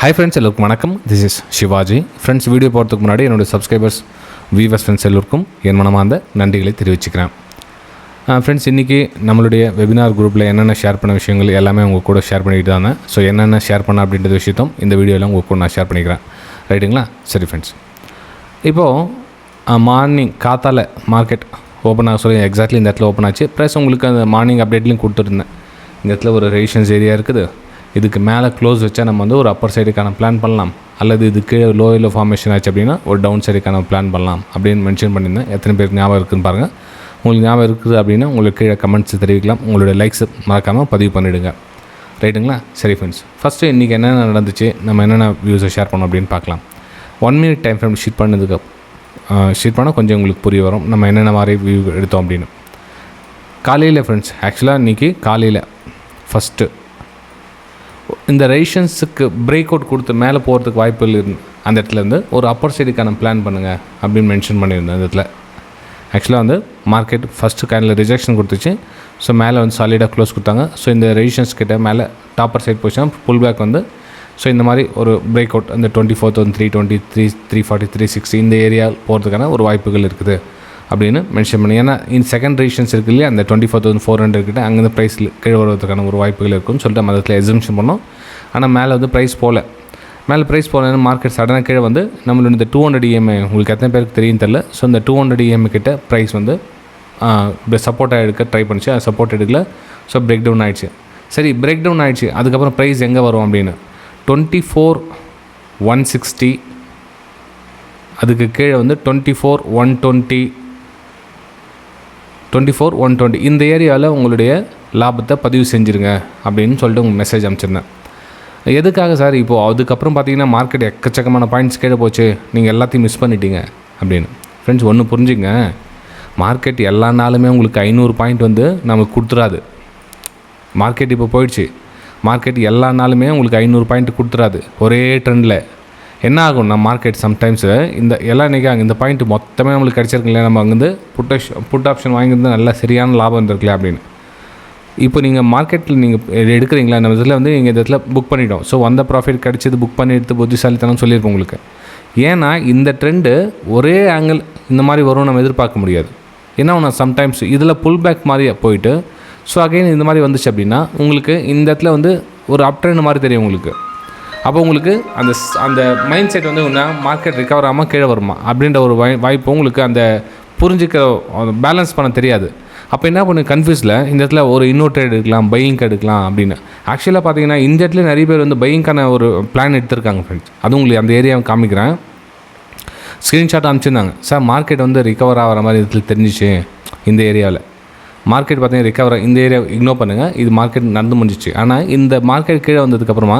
Hi friends, எல்லாருக்கும் வணக்கம். This is shivaji. Friends, video போகிறதுக்கு முன்னாடி என்னோட சப்ஸ்கிரைபர்ஸ் வியூவர்ஸ் ஃப்ரெண்ட்ஸ் எல்லோருக்கும் என் மனமார்ந்த நன்றிகளை தெரிவிச்சுக்கிறேன். ஃப்ரெண்ட்ஸ், இன்றைக்கி நம்மளுடைய வெபினார் குரூப்பில் என்னென்ன ஷேர் பண்ண விஷயங்கள் எல்லாமே உங்கள் கூட ஷேர் பண்ணிக்கிட்டு தாங்க. ஸோ என்னென்ன ஷேர் பண்ண அப்படின்ற விஷயத்தும் இந்த வீடியோவில் உங்கள் கூட நான் ஷேர் பண்ணிக்கிறேன். ரைட்டுங்களா? சரி ஃப்ரெண்ட்ஸ், இப்போது மார்னிங் காத்தால மார்க்கெட் ஓப்பன் ஆக சொல்லி எக்ஸாக்ட்லி இந்த இடத்துல ஓப்பன் ஆச்சு. ப்ளஸ் உங்களுக்கு அந்த மார்னிங் அப்டேட்லையும் கொடுத்துருந்தேன். இந்த இடத்துல ஒரு ரெசிஸ்டன்ஸ் ஏரியா இருக்குது. இதுக்கு மேலே க்ளோஸ் வச்சா நம்ம வந்து ஒரு அப்பர் சைடுக்கான பிளான் பண்ணலாம், அல்லது இது கீழே லோயில் ஃபார்மேஷன் ஆச்சு அப்படின்னா ஒரு டவுன் சைடுக்கான பிளான் பண்ணலாம் அப்படின்னு மென்ஷன் பண்ணியிருந்தேன். எத்தனை பேருக்கு ஞாபகம் இருக்குதுன்னு பாருங்கள். உங்களுக்கு ஞாபகம் இருக்குது அப்படின்னா உங்களுக்கு கீழே கமெண்ட்ஸ் தெரிவிக்கலாம். உங்களுடைய லைக்ஸ் மறக்காமல் பதிவு பண்ணிவிடுங்க. ரைட்டுங்களா? சரி ஃப்ரெண்ட்ஸ், ஃபஸ்ட்டு இன்றைக்கி என்னென்ன நடந்துச்சு, நம்ம என்னென்ன வியூஸை ஷேர் பண்ணோம் அப்படின்னு பார்க்கலாம். 1 minute டைம் ஃப்ரேம் ஷீட் பண்ணால் கொஞ்சம் உங்களுக்கு புரிய வரும் நம்ம என்னென்ன மாதிரி வியூ எடுத்தோம் அப்படின்னு. காலையில் ஃப்ரெண்ட்ஸ், ஆக்சுவலாக இன்றைக்கி காலையில் ஃபஸ்ட்டு இந்த ரெசிஸ்டன்ஸுக்கு பிரேக் அவுட் கொடுத்து மேலே போகிறதுக்கு வாய்ப்புகள் அந்த இடத்துலேருந்து ஒரு அப்பர் சைடுக்கான பிளான் பண்ணுங்கள் அப்படின்னு மென்ஷன் பண்ணியிருந்தேன். இந்த இடத்துல ஆக்சுவலாக வந்து மார்க்கெட் ஃபஸ்ட்டு கேண்டில் ரிஜெக்ஷன் கொடுத்துச்சு. ஸோ மேலே வந்து சாலிடாக க்ளோஸ் கொடுத்தாங்க. ஸோ இந்த ரெசிஸ்டன்ஸ் கிட்ட மேலே டாப்பர் சைட் போச்சுன்னா புல் பேக் வந்து ஸோ இந்த மாதிரி ஒரு பிரேக் அவுட் அந்த 24,320 340 360 இந்த ஏரியா போகிறதுக்கான ஒரு வாய்ப்புகள் இருக்குது அப்படின்னு மென்ஷன் பண்ணி. ஏன்னா இந்த செகண்ட் ரெசிஸ்டன்ஸ் இருக்குது இல்லையா, அந்த 24,400 கிட்ட அங்கேருந்து ப்ரைஸில் கீழே வருவதற்கான ஒரு வாய்ப்புகள் இருக்குன்னு சொல்லிட்டு நம்ம அதில் எக்ஸம்ஷன் பண்ணோம். ஆனால் மேலே வந்து ப்ரைஸ் போகல மார்க்கெட் சடனாக கீழே வந்து நம்மளோட இந்த 200 EMI உங்களுக்கு எத்தனை பேருக்கு தெரியும் தெரில. ஸோ இந்த 200 EMI கிட்ட ப்ரைஸ் வந்து சப்போர்ட்டாக எடுக்க ட்ரை பண்ணிச்சு. அது சப்போர்ட் எடுக்கல. ஸோ பிரேக் டவுன் ஆகிடுச்சு. சரி, பிரேக் டவுன் ஆகிடுச்சு. அதுக்கப்புறம் ப்ரைஸ் எங்கே வரும் அப்படின்னு 24,160, அதுக்கு கீழே வந்து 24,120 24,120 இந்த ஏரியாவில் உங்களுடைய லாபத்தை பதிவு செஞ்சுருங்க அப்படின்னு சொல்லிட்டு உங்களுக்கு மெசேஜ் அனுப்பிச்சிருந்தேன். எதுக்காக சார்? இப்போது அதுக்கப்புறம் பார்த்தீங்கன்னா மார்க்கெட் எக்கச்சக்கமான பாயிண்ட்ஸ் கீழே போச்சு, நீங்கள் எல்லாத்தையும் மிஸ் பண்ணிட்டீங்க அப்படின்னு. ஃப்ரெண்ட்ஸ், ஒன்று புரிஞ்சுங்க, மார்க்கெட் எல்லா நாளுமே உங்களுக்கு 500 பாயிண்ட் வந்து நமக்கு கொடுத்துறாது. மார்க்கெட் இப்போ போயிடுச்சு. மார்க்கெட் எல்லா நாளுமே உங்களுக்கு 500 பாயிண்ட் கொடுத்துறாது. ஒரே ட்ரெண்டில் என்ன ஆகும்னா மார்க்கெட் சம்டைம்ஸு இந்த எல்லாம் நினைக்காங்க இந்த பாயிண்ட் மொத்தமே நம்மளுக்கு கிடச்சிருக்குல்ல, நம்ம அங்கேருந்து புட் ஆப்ஷன் வாங்கியிருந்தால் நல்லா சரியான லாபம் இருந்திருக்கல அப்படின்னு. இப்போ நீங்கள் மார்க்கெட்டில் நீங்கள் எடுக்கிறீங்களா, நம்ம இதில் வந்து நீங்கள் இந்த இடத்துல புக் பண்ணிட்டோம். ஸோ வந்த ப்ராஃபிட் கிடச்சது புக் பண்ணி எடுத்து புத்திசாலித்தனம் சொல்லியிருப்போம் உங்களுக்கு. ஏன்னா இந்த ட்ரெண்டு ஒரே ஆங்கிள் இந்த மாதிரி வரும் நம்ம எதிர்பார்க்க முடியாது. ஏன்னா ஒன்று சம்டைம்ஸ் இதில் புல் பேக் மாதிரி போயிட்டு ஸோ அகைன் இந்த மாதிரி வந்துச்சு அப்படின்னா உங்களுக்கு இந்த இடத்துல வந்து ஒரு அப் ட்ரெண்ட் மாதிரி தெரியும் உங்களுக்கு. அப்போ உங்களுக்கு அந்த மைண்ட் செட் வந்து ஒன்றா மார்க்கெட் ரிகவர் ஆகாமல் கீழே வருமா அப்படின்ற ஒரு வாய்ப்பு உங்களுக்கு அந்த புரிஞ்சிக்க பேலன்ஸ் பண்ண தெரியாது. அப்போ என்ன பண்ணு கன்ஃபியூஸில் இந்த இடத்துல ஒரு இன்னொரு ட்ரேட் எடுக்கலாம், பையிங்க்கு எடுக்கலாம் அப்படின்னு. ஆக்சுவலாக பார்த்தீங்கன்னா இந்த இடத்துல நிறைய பேர் வந்து பையிங்க்கான ஒரு பிளான் எடுத்திருக்காங்க ஃப்ரெண்ட்ஸ். அதுவும் உங்களுக்கு அந்த ஏரியாவை காமிக்கிறேன். ஸ்க்ரீன்ஷாட் அனுப்பிச்சிருந்தாங்க. சார் மார்க்கெட் வந்து ரிகவர் ஆகிற மாதிரி இடத்துல தெரிஞ்சிச்சு. இந்த ஏரியாவில் மார்க்கெட் பார்த்தீங்கன்னா ரிகவர், இந்த ஏரியா இக்னோர் பண்ணுங்கள், இது மார்க்கெட் நடந்து முடிஞ்சிச்சு. ஆனால் இந்த மார்க்கெட் கீழே வந்ததுக்கப்புறமா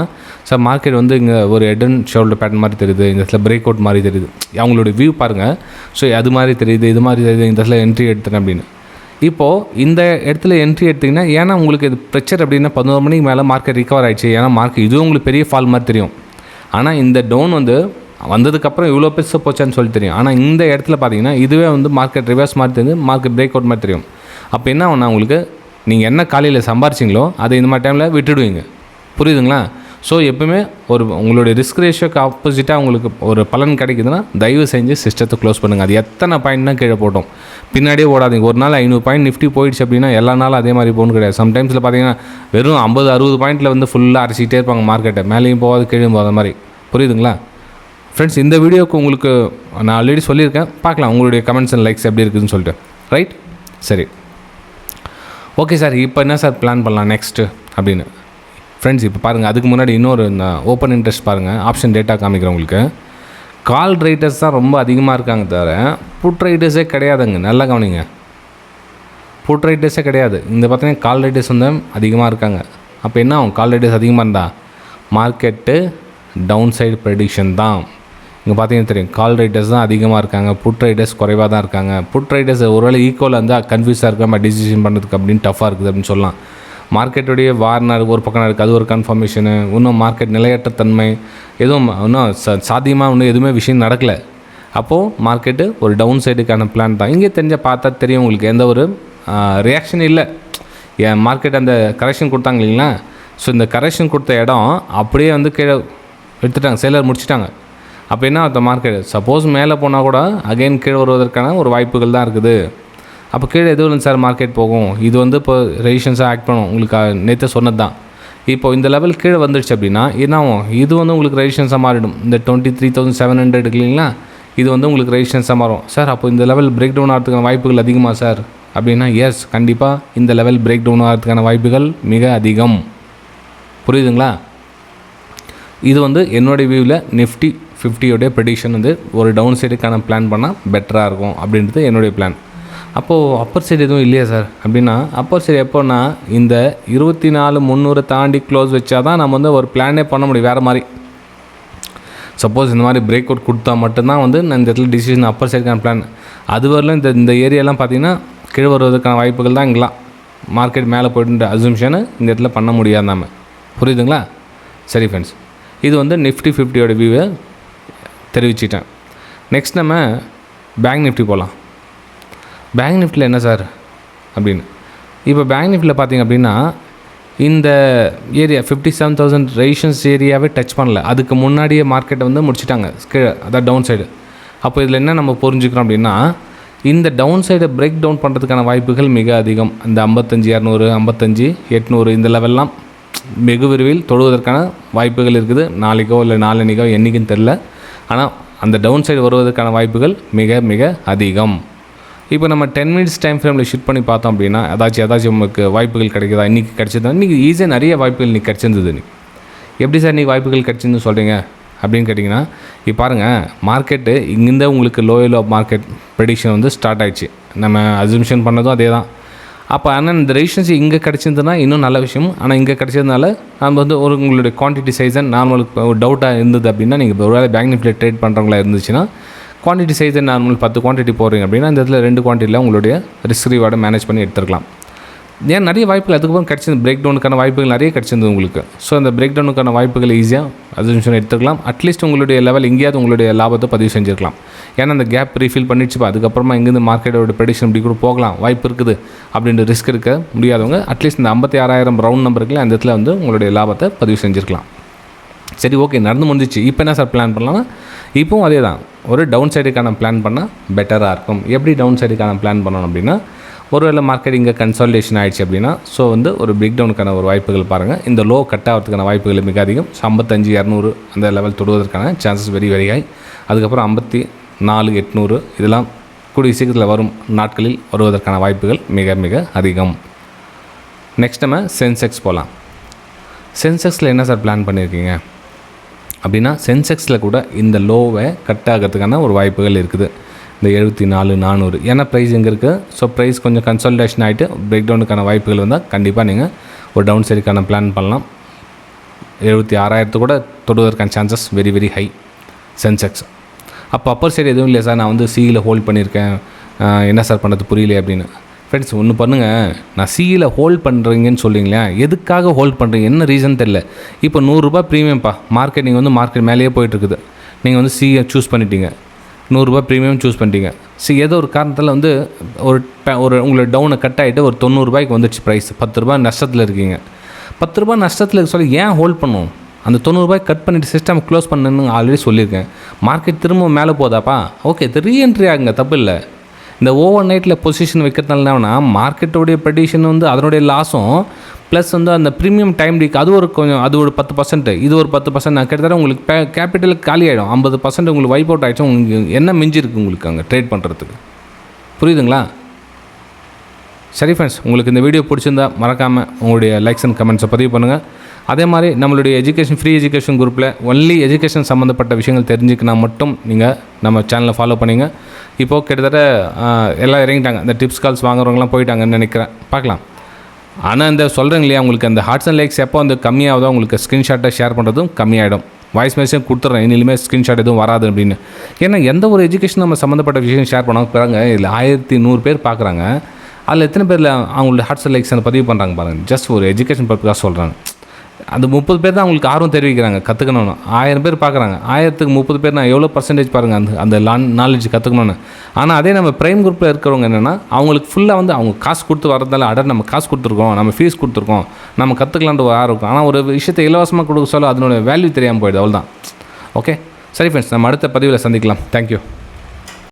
சார் மார்க்கெட் வந்து இங்கே ஒரு ஹெட் அண்ட் ஷோல்டர் பேட்டர்ன் மாதிரி தெரியுது, இந்த இடத்துல பிரேக் அவுட் மாதிரி தெரியுது, அவங்களோட வியூ பாருங்கள். ஸோ அது மாதிரி தெரியுது, இது மாதிரி தெரியுது, இந்த இடத்துல என்ட்ரி எடுத்தேன் அப்படின்னு. இப்போது இந்த இடத்துல என்ட்ரி எடுத்திங்கன்னா ஏன்னா உங்களுக்கு இது ப்ரெஷர் அப்படின்னா 11 மணிக்கு மேலே மார்க்கெட் ரிகவர் ஆகிடுச்சு. ஏன்னா மார்க்கெட் இதுவும் உங்களுக்கு பெரிய ஃபால் மாதிரி தெரியும். ஆனால் இந்த டவுன் வந்து வந்ததுக்கப்புறம் இவ்வளோ பெருசாக போச்சான்னு சொல்லி தெரியும். ஆனால் இந்த இடத்துல பார்த்தீங்கன்னா இதுவே வந்து மார்க்கெட் ரிவர்ஸ் மாதிரி தெரிஞ்சு மார்க்கெட் பிரேக் அவுட் மாதிரி தெரியும். அப்போ என்ன ஆகும்னா உங்களுக்கு நீங்கள் என்ன காலையில் சம்பாரிச்சிங்களோ அதை இந்த மாதிரி டைமில் விட்டுடுவீங்க. புரியுதுங்களா? ஸோ எப்பவுமே ஒரு உங்களுடைய ரிஸ்க் ரேஷியோக்கு ஆப்போசிட்டாக உங்களுக்கு ஒரு பலன் கிடைக்குதுன்னா தயவு செஞ்சு சிஸ்டத்தை க்ளோஸ் பண்ணுங்கள். அது எத்தனை பாயிண்ட்னா கீழே போட்டோம், பின்னாடியே ஓடாதீங்க. ஒரு நாள் 500 பாயிண்ட் நிஃப்டி போயிடுச்சு அப்படின்னா எல்லா நாளும் அதே மாதிரி போகணும் கிடையாது. சம்டைம்ஸில் பார்த்தீங்கன்னா வெறும் 50-60 பாயிண்ட்டில் வந்து ஃபுல்லாக அரைச்சிக்கிட்டே இருப்பாங்க மார்க்கெட்டை, மேலேயும் போகாது கீழேயும் போகாத மாதிரி. புரியுதுங்களா ஃப்ரெண்ட்ஸ்? இந்த வீடியோவுக்கு உங்களுக்கு நான் ஆல்ரெடி சொல்லியிருக்கேன், பார்க்கலாம் உங்களுடைய கமெண்ட்ஸ் அண்ட் லைக்ஸ் எப்படி இருக்குதுன்னு சொல்லிட்டு. ரைட்? சரி, ஓகே சார், இப்போ என்ன சார் பிளான் பண்ணலாம் நெக்ஸ்ட்டு அப்படின்னு. ஃப்ரெண்ட்ஸ், இப்போ பாருங்கள், அதுக்கு முன்னாடி இன்னொரு இந்த ஓப்பன் இன்ட்ரெஸ்ட் பாருங்கள், ஆப்ஷன் டேட்டா காமிக்கிறேன் உங்களுக்கு. கால் ரைட்டர்ஸ் தான் ரொம்ப அதிகமாக இருக்காங்க தவிர புட் ரைட்டர்ஸே கிடையாதுங்க. நல்லா கவனிங்க, புட் ரைட்டர்ஸே கிடையாது. இந்த பார்த்தீங்கன்னா கால் ரைட்டர்ஸ் வந்து அதிகமாக இருக்காங்க. அப்போ என்ன ஆகும்? கால் ரைட்டர்ஸ் அதிகமாக இருந்தால் மார்க்கெட்டு டவுன் சைடு ப்ரெடிக்ஷன் தான். இங்கே பார்த்தீங்கன்னா தெரியும், கால் ரைட்டர்ஸ் தான் அதிகமாக இருக்காங்க, புட் ரைட்டர்ஸ் குறைவாக தான் இருக்காங்க. புட் ரைட்டர்ஸ் ஒருவேளை ஈக்குவலாக இருந்தால் கன்ஃபியூஸாக இருக்காம டிசிஷன் பண்ணுறதுக்கு அப்படின்னு டஃப்பாக இருக்குது அப்படின்னு சொல்லலாம். மார்க்கெட்டுடைய வார்னா ஒரு பக்கம் இருக்குது, அது ஒரு கன்ஃபர்மேஷனு. இன்னும் மார்க்கெட் நிலையற்ற தன்மை எதுவும் இன்னும் சாத்தியமாக இன்னும் எதுவுமே விஷயம் நடக்கலை. அப்போது மார்க்கெட்டு ஒரு டவுன் சைடுக்கான பிளான் தான். இங்கே பார்த்தா தெரியும் உங்களுக்கு எந்த ஒரு ரியாக்ஷன் இல்லை. மார்க்கெட் அந்த கரெக்ஷன் கொடுத்தாங்க இல்லைங்களா, ஸோ இந்த கரெக்ஷன் கொடுத்த இடம் அப்படியே வந்து கீழே எடுத்துட்டாங்க, செல்லர் முடிச்சிட்டாங்க. அப்போ என்ன அந்த மார்க்கெட் சப்போஸ் மேலே போனால் கூட அகைன் கீழே வருவதற்கான ஒரு வாய்ப்புகள் தான் இருக்குது. அப்போ கீழே எதுவும் சார் மார்க்கெட் போகும், இது வந்து இப்போ ரெசிஸ்டன்ஸாக ஆக்ட் பண்ணும். உங்களுக்கு நேற்று சொன்னது தான். இப்போ இந்த லெவல் கீழே வந்துடுச்சு அப்படின்னா என்ன ஆகும், இது வந்து உங்களுக்கு ரெசிஸ்டன்ஸாக மாறிடும். இந்த 23,700 இல்லைங்களா, இது வந்து உங்களுக்கு ரெசிஸ்டன்ஸாக மாறும். சார் அப்போ இந்த லெவல் பிரேக் டவுன் ஆகிறதுக்கான வாய்ப்புகள் அதிகமாக சார் அப்படின்னா, எஸ் கண்டிப்பாக இந்த லெவல் பிரேக் டவுன் ஆகிறதுக்கான வாய்ப்புகள் மிக அதிகம். புரியுதுங்களா? இது வந்து என்னுடைய வியூவில் நிஃப்டி 50 ப்ரெடிக்ஷன் வந்து ஒரு டவுன் சைடுக்கான பிளான் பண்ணால் பெட்டராக இருக்கும் அப்படின்றது என்னுடைய பிளான். அப்போது அப்பர் சைடு எதுவும் இல்லையா சார் அப்படின்னா, அப்பர் சைடு எப்போன்னா இந்த 24,300 தாண்டி க்ளோஸ் வச்சா தான் நம்ம வந்து ஒரு பிளானே பண்ண முடியும் வேறு மாதிரி. சப்போஸ் இந்த மாதிரி பிரேக் அவுட் கொடுத்தா மட்டும்தான் வந்து நான் இந்த இடத்துல டிசிஷன் அப்பர் சைடுக்கான பிளான். அது வரலாம் இந்த ஏரியாலாம் பார்த்திங்கன்னா கீழே வருவதற்கான வாய்ப்புகள் தான் இங்கெல்லாம். மார்க்கெட் மேலே போய்ட்டு அசம்ஷனை இந்த இடத்துல பண்ண முடியாது நம்ம. புரியுதுங்களா? சரி ஃப்ரெண்ட்ஸ், இது வந்து நிஃப்டி 50 வியூவை தெரிவிச்சிட்டேன். நெக்ஸ்ட் நம்ம பேங்க் நிஃப்டி போகலாம். பேங்க் நிஃப்டியில் என்ன சார் அப்படின்னு, இப்போ பேங்க் நிஃப்டியில் பார்த்திங்க அப்படின்னா இந்த ஏரியா 57,000 ரெசிஸ்டன்ஸ் ஏரியாவே டச் பண்ணல. அதுக்கு முன்னாடியே மார்க்கெட்டை வந்து முடிச்சிட்டாங்க கீழே, அதான் டவுன் சைடு. அப்போ இதில் என்ன நம்ம புரிஞ்சுக்கிறோம் அப்படின்னா, இந்த டவுன் சைடை பிரேக் டவுன் பண்ணுறதுக்கான வாய்ப்புகள் மிக அதிகம். இந்த 55,200 55,800 இந்த லெவல்லாம் வெகு விரைவில் தொடுவதற்கான வாய்ப்புகள் இருக்குது. நாளைக்கோ இல்லை நாளன்னைக்கோ என்றைக்குன்னு தெரில, ஆனால் அந்த டவுன் சைடு வருவதற்கான வாய்ப்புகள் மிக மிக அதிகம். இப்போ நம்ம 10 மினிட்ஸ் டைம் ஃப்ரேமில் ஷிஃப்ட் பண்ணி பார்த்தோம் அப்படின்னா ஏதாச்சும் உங்களுக்கு வாய்ப்புகள் கிடைக்குதா? இன்றைக்கி கிடச்சிதா? இன்றைக்கி ஈஸியாக நிறைய வாய்ப்புகள் இன்றைக்கி கிடச்சிருந்தது. எப்படி சார் இன்றைக்கி வாய்ப்புகள் கிடச்சிருந்து சொல்கிறீங்க அப்படின்னு கேட்டிங்கன்னா, இப்போ பாருங்கள், மார்க்கெட்டு இங்கேருந்து உங்களுக்கு லோயல் ஆஃப் மார்க்கெட் ப்ரெடிக்ஷன் வந்து ஸ்டார்ட் ஆகிடுச்சு. நம்ம அசம்ஷன் பண்ணதும் அதே தான். அப்போ ஆனால் இந்த ரெசிஸ்டன்ஸ் இங்கே கிடச்சிருந்ததுன்னா இன்னும் நல்ல விஷயம். ஆனால் இங்கே கிடச்சதுனால நம்ம வந்து ஒரு உங்களுடைய குவான்டிட்டி சைஸை நார்மலுக்கு ஒரு டவுட்டாக இருந்தது அப்படின்னா, நீங்கள் ஒரு வேளை பேங்க் நிஃப்டியில் ட்ரேட் பண்ணுறவங்களா இருந்துச்சுன்னா குவான்டிட்டி சைஸை நார்மல் 10 குவான்டிட்டி போடுறீங்க அப்படின்னா இந்த இடத்துல 2 குவான்டிட்டியில் உங்களுடைய ரிஸ்க் ரிவார்டை மேனேஜ் பண்ணி எடுத்துக்கலாம். ஏன் நிறைய வாய்ப்புகள் அதுக்கப்புறம் கிடச்சிருந்து பிரேக் டவுனுக்கான வாய்ப்புகள் நிறைய கிடச்சிருந்தது உங்களுக்கு. ஸோ அந்த பிரேக் டவுனுக்கான வாய்ப்புகள் ஈஸியாக அசம்ஷன் எடுத்துக்கலாம். அட்லீஸ்ட் உங்களுடைய லெவல் எங்கேயாவது உங்களுடைய லாபத்தை பதிவு செஞ்சுருக்கலாம். ஏன்னா அந்த கேப் ரீஃபில் பண்ணிடுச்சுப்பா, அதுக்கப்புறமா இங்கேருந்து மார்க்கெட்டோட ப்ரெடிக்ஷன் இப்படி கூட போகலாம், வாய்ப்பு இருக்குது அப்படின்ற ரிஸ்க் இருக்க முடியாதவங்க அட்லீஸ்ட் இந்த 56,000 ரவுண்ட் நம்பருக்குள்ள அந்த இடத்துல வந்து உங்களுடைய லாபத்தை பதிவு செஞ்சுருக்கலாம். சரி, ஓகே, நடந்து முடிஞ்சிச்சு. இப்போ என்ன சார் பிளான் பண்ணலாம்னா, இப்போவும் அதே தான், ஒரு டவுன் சைடுக்கான பிளான் பண்ணால் பெட்டராக இருக்கும். எப்படி டவுன் சைடுக்கான பிளான் பண்ணணும் அப்படின்னா, ஒருவேளை மார்க்கெட் இங்கே கன்சாலிடேஷன் ஆகிடுச்சு அப்படின்னா ஸோ வந்து ஒரு பிக் டவுனுக்கான ஒரு வாய்ப்புகள் பாருங்கள். இந்த லோ கட் ஆகிறதுக்கான வாய்ப்புகள் மிக அதிகம். 55,200 அந்த லெவல் தொடுவதற்கான சான்சஸ் வெரி வெரி ஹை. அதுக்கப்புறம் 54,800 இதெல்லாம் கூடிய சீக்கிரத்தில் வரும் நாட்களில் வருவதற்கான வாய்ப்புகள் மிக மிக அதிகம். நெக்ஸ்ட் நம்ம சென்செக்ஸ் போகலாம். சென்செக்ஸில் என்ன சார் பிளான் பண்ணியிருக்கீங்க அப்படின்னா, சென்செக்ஸில் கூட இந்த லோவை கட் ஆகிறதுக்கான ஒரு வாய்ப்புகள் இருக்குது. இந்த 74,400 ஏன்னா ப்ரைஸ் எங்கே இருக்குது. ஸோ ப்ரைஸ் கொஞ்சம் கன்சாலிடேஷன் ஆகிட்டு பிரேக் டவுனுக்கான வாய்ப்புகள் வந்தால் கண்டிப்பாக நீங்கள் ஒரு டவுன் சைடுக்கான பிளான் பண்ணலாம். 76,000 கூட தொடுவதற்கான chances very very high Sensex. அப்போ அப்பர் சைடு எதுவும் இல்லையா சார், நான் வந்து சியில் ஹோல்ட் பண்ணியிருக்கேன், என்ன சார் பண்ணுறது புரியல அப்படின்னு. ஃப்ரெண்ட்ஸ் ஒன்று பண்ணுங்கள், நான் சியில் ஹோல்ட் பண்ணுறீங்கன்னு சொல்கிறீங்களே, எதுக்காக ஹோல்ட் பண்ணுறீங்க, என்ன ரீசன் தெரில. இப்போ 100 ரூபாய் ப்ரீமியம்ப்பா, மார்க்கெட் நீங்கள் வந்து மார்க்கெட் மேலேயே போயிட்டுருக்குது, நீங்கள் வந்து சியை சூஸ் பண்ணிட்டீங்க, 100 ரூபாய் ப்ரீமியம் சூஸ் பண்ணிட்டீங்க. ஏதோ ஒரு காரணத்தில் வந்து ஒரு உங்களோட டவுனை கட் ஆகிட்டு ஒரு 90 ரூபாய்க்கு வந்துடுச்சு ப்ரைஸ், 10 ரூபாய் நஷ்டத்தில் இருக்கீங்க. 10 ரூபாய் நஷ்டத்தில் சொல்லி ஏன் ஹோல்ட் பண்ணும்? அந்த 90 ரூபாய் கட் பண்ணிவிட்டு சிஸ்டம் க்ளோஸ் பண்ணுன்னு ஆல்ரெடி சொல்லியிருக்கேன். மார்க்கெட் திரும்ப மேலே போதாப்பா, ஓகே இது ரீஎன்ட்ரி ஆகுங்க, தப்பு இல்லை. இந்த ஓவர் நைட்டில் பொசிஷன் வைக்கிறதுனால மார்க்கெட்டோடைய ப்ரெடிஷன் வந்து அதனுடைய லாஸும் ப்ளஸ் வந்து அந்த ப்ரீமியம் டைம் டீக் அது ஒரு கொஞ்சம் அது ஒரு 10%, இது ஒரு 10%. நான் கிட்டத்தட்ட உங்களுக்கு கேபிட்டல் காலி ஆகிடும். 50% உங்களுக்கு வைப் அவுட் ஆகிடுச்சு. உங்களுக்கு என்ன மிஞ்சிருக்கு உங்களுக்கு அங்கே ட்ரேட் பண்ணுறதுக்கு? புரியுதுங்களா? சரி ஃப்ரெண்ட்ஸ், உங்களுக்கு இந்த வீடியோ பிடிச்சிருந்தா மறக்காமல் உங்களுடைய லைக்ஸ் அண்ட் கமெண்ட்ஸை பதிவு பண்ணுங்கள். அதே மாதிரி நம்மளுடைய ஃப்ரீ எஜுகேஷன் குரூப்பில் ஒன்லி எஜுகேஷன் சம்மந்தப்பட்ட விஷயங்கள் தெரிஞ்சுக்கினா மட்டும் நீங்கள் நம்ம சேனலை ஃபாலோ பண்ணிங்க. இப்போது கிட்டத்தட்ட எல்லாம் இறங்கிட்டாங்க, இந்த டிப்ஸ் கால்ஸ் வாங்குறவங்களாம் போயிட்டாங்கன்னு நினைக்கிறேன், பார்க்கலாம். ஆனால் இந்த சொல்கிறேங்க இல்லையா, உங்களுக்கு அந்த ஹார்ட்ஸ் அண்ட் லைக்ஸ் எப்போ வந்து கம்மியாகுதோ உங்களுக்கு ஸ்க்ரீன்ஷாட்டை ஷேர் பண்ணுறதும் கம்மியாகிடும். வாய்ஸ் மெசேஜ் கொடுத்துட்றேன், இனிமேல் ஸ்க்ரீன்ஷாட் எதுவும் வராது அப்படின்னு. ஏன்னா எந்த ஒரு எஜுகேஷன் நம்ம சம்மந்தப்பட்ட விஷயம் ஷேர் பண்ணாமல் பாருங்க, இதில் 1100 பேர் பார்க்குறாங்க. அதில் எத்தனை பேரில் அவங்களோட ஹார்ட்ஸ் அண்ட் லைக்ஸ் பதிவு பண்ணுறாங்க பாருங்கள். ஜஸ்ட் ஒரு எஜுகேஷன் பர்பஸாக சொல்கிறாங்க. அந்த 30 பேர் தான் அவங்களுக்கு ஆர்வம் தெரிவிக்கிறாங்க கற்றுக்கணும்னு. 1000 பேர் பார்க்குறாங்க, 1000க்கு 30 பேர் நான் எவ்வளோ பர்சன்டேஜ் பாருங்கள் அந்த நாலேஜ் கற்றுக்கணும்னு. ஆனால் அதே நம்ம ப்ரைம் குரூப்பில் இருக்கிறவங்க என்னென்னா அவங்களுக்கு ஃபுல்லாக வந்து அவங்க காசு கொடுத்து வரதால நம்ம காசு கொடுத்துருக்கோம், நம்ம ஃபீஸ் கொடுத்துருக்கோம், நம்ம கற்றுக்கலான்ட்டு ஒரு ஆர்வம் இருக்கும். ஆனால் ஒரு விஷயத்தை இலவசமாக கொடுக்க சொல்ல அதனோட வேல்யூ தெரியாமல் போயிடுது, அவ்வளோதான். ஓகே, சரி ஃப்ரெண்ட்ஸ், நம்ம அடுத்த பதிவில் சந்திக்கலாம். தேங்க்யூ.